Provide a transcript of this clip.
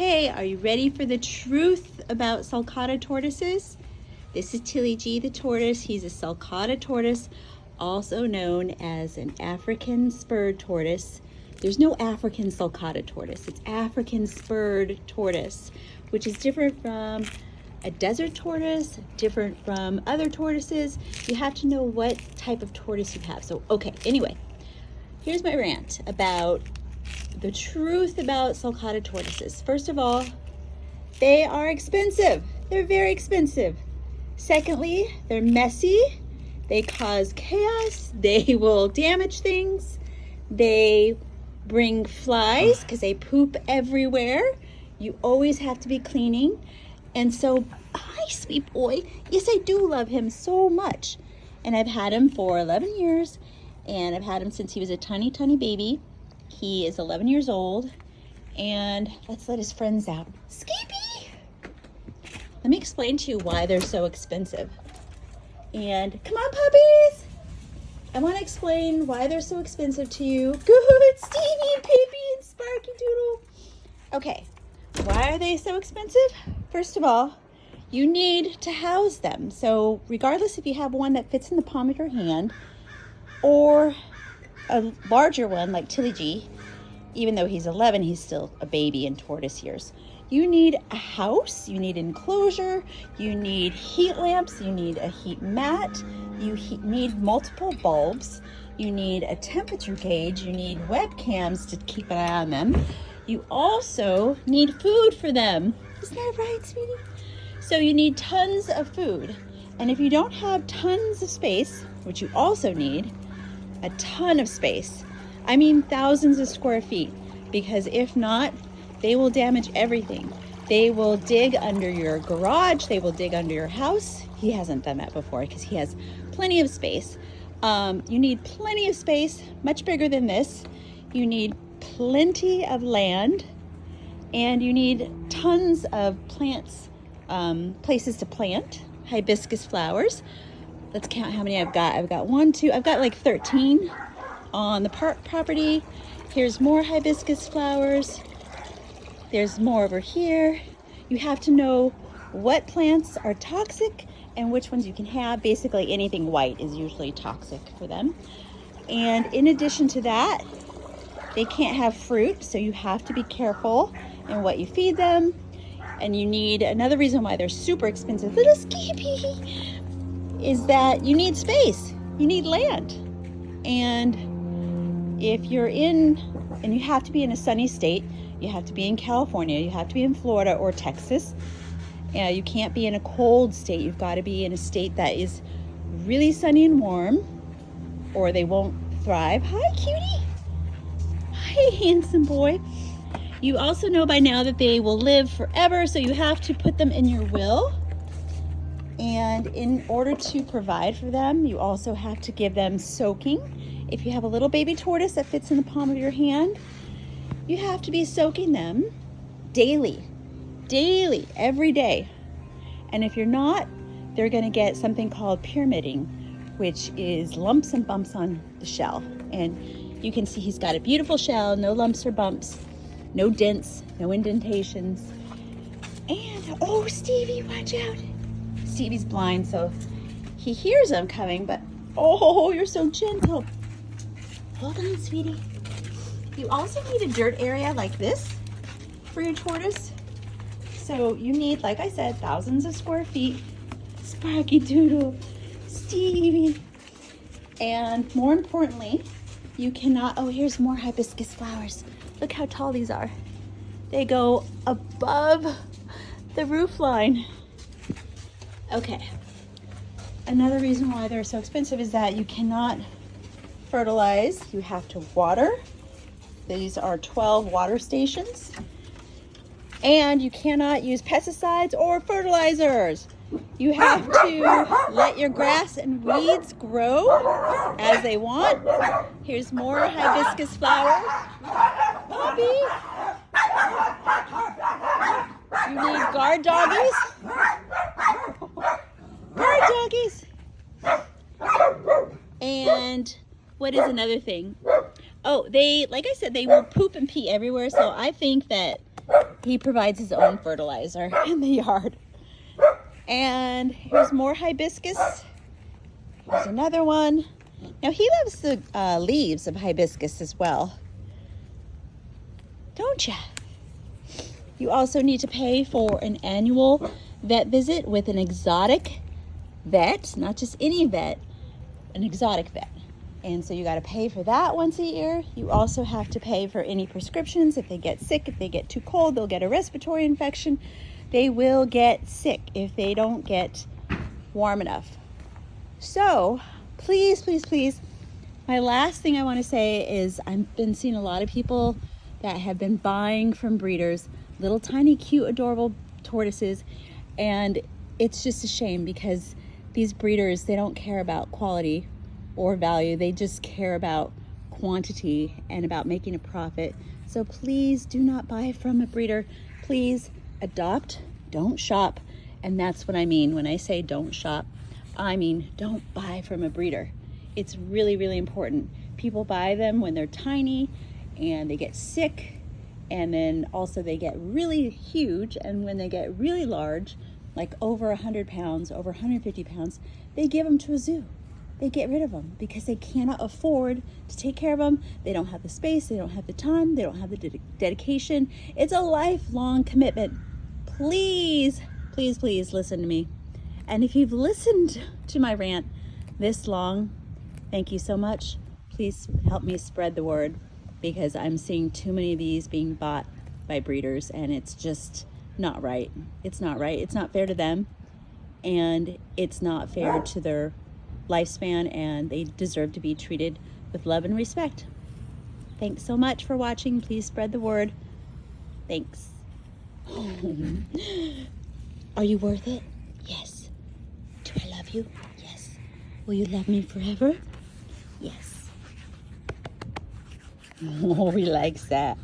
Hey, are you ready for the truth about sulcata tortoises? This is Tilly G the tortoise. He's a sulcata tortoise, also known as an African spurred tortoise. There's no African sulcata tortoise. It's African spurred tortoise, which is different from a desert tortoise, different from other tortoises. You have to know what type of tortoise you have. So, okay, anyway, here's my rant about the truth about sulcata tortoises. First of all, they are expensive. They're very expensive. Secondly, they're messy. They cause chaos. They will damage things. They bring flies because they poop everywhere. You always have to be cleaning. And so, hi, sweet boy. Yes, I do love him so much. And I've had him for 11 years, and I've had him since he was a tiny, tiny baby. He is 11 years old, and let's let his friends out. Skippy! Let me explain to you why they're so expensive. And come on, puppies! I want to explain why they're so expensive to you. Good, Stevie and Pippi and Sparky Doodle. Okay, why are they so expensive? First of all, you need to house them. So regardless if you have one that fits in the palm of your hand or a larger one like Tilly G, even though he's 11, he's still a baby in tortoise years. You need a house, you need enclosure, you need heat lamps, you need a heat mat, you need multiple bulbs, you need a temperature gauge, you need webcams to keep an eye on them. You also need food for them. Isn't that right, sweetie? So you need tons of food. And if you don't have tons of space, which you also need, a ton of space. I mean thousands of square feet, because if not, they will damage everything. They will dig under your garage, they will dig under your house. He hasn't done that before because he has plenty of space. You need plenty of space, much bigger than this. You need plenty of land, and you need tons of plants, places to plant, hibiscus flowers. Let's count how many I've got. I've got I've got like 13 on the property. Here's more hibiscus flowers. There's more over here. You have to know what plants are toxic and which ones you can have. Basically anything white is usually toxic for them. And in addition to that, they can't have fruit, so you have to be careful in what you feed them. And you need, another reason why they're super expensive, little Skippy, is that you need space, you need land. And if you're and you have to be in a sunny state, you have to be in California, you have to be in Florida or Texas. You can't be in a cold state, you've got to be in a state that is really sunny and warm, or they won't thrive. Hi, cutie. Hi, handsome boy. You also know by now that they will live forever, so you have to put them in your will. And in order to provide for them, you also have to give them soaking. If you have a little baby tortoise that fits in the palm of your hand, you have to be soaking them daily, every day. And if you're not, they're going to get something called pyramiding, which is lumps and bumps on the shell. And you can see he's got a beautiful shell, no lumps or bumps, no dents, no indentations. And, oh, Stevie, watch out. Stevie's blind, so he hears them coming, but oh, you're so gentle. Hold on, sweetie. You also need a dirt area like this for your tortoise. So you need, like I said, thousands of square feet. Sparky Doodle, Stevie. And more importantly, you cannot, oh, here's more hibiscus flowers. Look how tall these are. They go above the roof line. Okay, another reason why they're so expensive is that you cannot fertilize. You have to water. These are 12 water stations. And you cannot use pesticides or fertilizers. You have to let your grass and weeds grow as they want. Here's more hibiscus flowers. Puppy! You need guard doggies. Guard doggies. And what is another thing? Oh, they, like I said, they will poop and pee everywhere. So I think that He provides his own fertilizer in the yard. And here's more hibiscus. Here's another one. Now he loves the leaves of hibiscus as well. Don't ya? You also need to pay for an annual vet visit with an exotic vet, not just any vet, an exotic vet. And so you got to pay for that once a year. You also have to pay for any prescriptions. If they get sick, if they get too cold, they'll get a respiratory infection. They will get sick if they don't get warm enough. So please, please, please, my last thing I want to say is I've been seeing a lot of people that have been buying from breeders little tiny cute adorable tortoises, and it's just a shame because these breeders, they don't care about quality or value. They just care about quantity and about making a profit. So please do not buy from a breeder. Please adopt, don't shop. And that's what I mean when I say don't shop. I mean don't buy from a breeder. It's really, really important. People buy them when they're tiny and they get sick, and then also they get really huge, and when they get really large, like over 100 pounds, over 150 pounds, they give them to a zoo. They get rid of them because they cannot afford to take care of them. They don't have the space, they don't have the time, they don't have the dedication. It's a lifelong commitment. Please, please, please listen to me. And if you've listened to my rant this long, thank you so much. Please help me spread the word, because I'm seeing too many of these being bought by breeders, and it's just not right. It's not right. It's not fair to them, and it's not fair to their lifespan, and they deserve to be treated with love and respect. Thanks so much for watching. Please spread the word. Thanks. Are you worth it? Yes. Do I love you? Yes. Will you love me forever? Yes. Oh, he likes that.